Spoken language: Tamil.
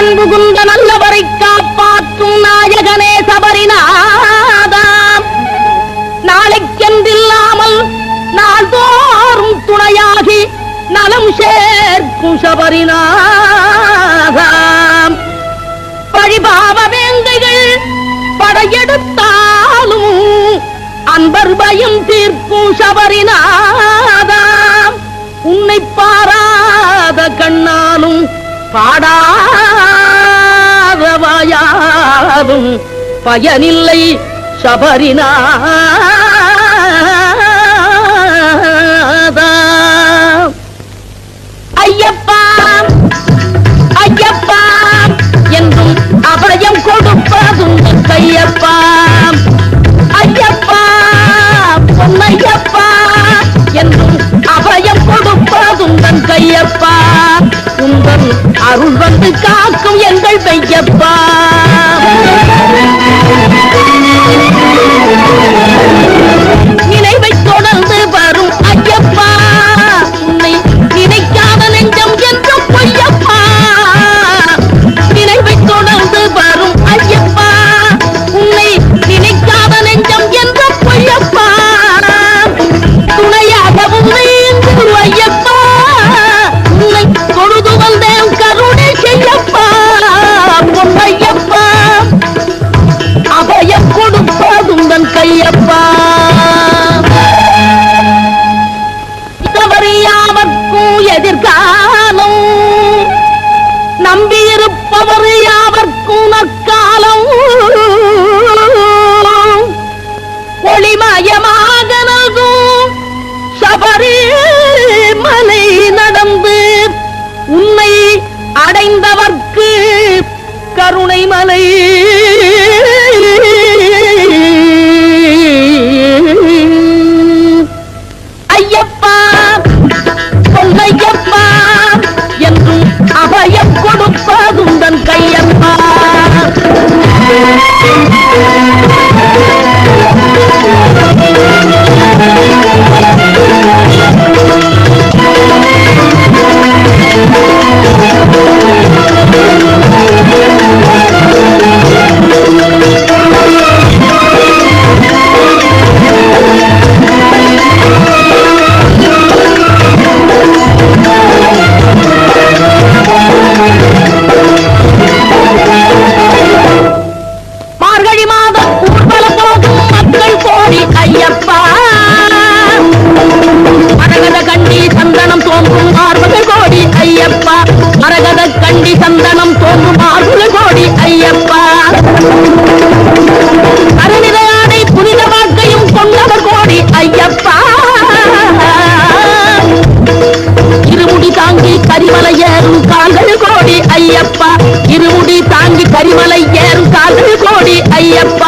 நாடன் புகுந்த நல்லவரை காப்பாற்றும் நாயகனே சபரிநாதாம். நாளைக்கென்றில்லாமல் நாள்தோறும் துணையாகி நலம் சேர்க்கும் சபரிநாதாம். பழிபாவ வேங்கைகள் படையெடுத்தாலும் அன்பர் பயம் தீர்க்கும் சபரிநாதாம். உன்னை பாராத கண்ணாலும் பாடாத வாயாலும் பயனில்லை சபரிநாதா. ஐயப்பா ஐயப்பா என்றும் அபயம் கொடுப்பதும் கையப்பா. ஐயப்பா பொன்னையப்பா என்றும் அபயம் கொடுப்பதும் தன் கையப்பா. உங்கள் அருள் வந்து காக்கும் எங்கள் கையப்பா. நினைவை தொடர்ந்து வரும் ஐயப்பா. உன்னை நினைக்காத நெஞ்சம் என்றும் பொய்யப்பா. நினைவை தொடர்ந்து வரும் ஐயப்பா. உன்னை நினைக்காத நெஞ்சம் என்றும் பொய்யப்பா. துணையாகவும் நீங்கு ஐயப்பா. உன்னை தொழுது வந்தேன் கருணை செய்யப்பா. பொன்னையப்பா அபயம் கொடுப்பதும் தன் கையப்பா. யாவர்க்கும் எதிர்காலம் நம்பியிருப்பவர் யாவர்க்கும் நற்காலம். ஒளிமயமாக நல்கும் சபரிமலை நடந்து உன்னை அடைந்தவர்க்கு கருணை மலை. ஐயப்பா பொன்னையப்பா என்றும் அபயம் கொடுப்பதும் தன் கையப்பா. மார்கழி மாதம் ஊர்வலம் போகும் மக்கள் கோடி ஐயப்பா. மரகத கண்டி சந்தனம் தோன்றும் மார்புகள் கோடி ஐயப்பா. மரகத கண்டி சந்தனம் தோன்றும் மார்புகள் கோடி ஐயப்பா. அருநிலையானை புனித வாழ்க்கையும் கொண்டவர் கோடி ஐயப்பா. இருமுடி தாங்கி கரிமலை ஏறும் கால்கள் கோடி ஐயப்பா. இருமுடி தாங்கி கரிமலை ஏறும் கால்கள் கோடி ஐயப்பா.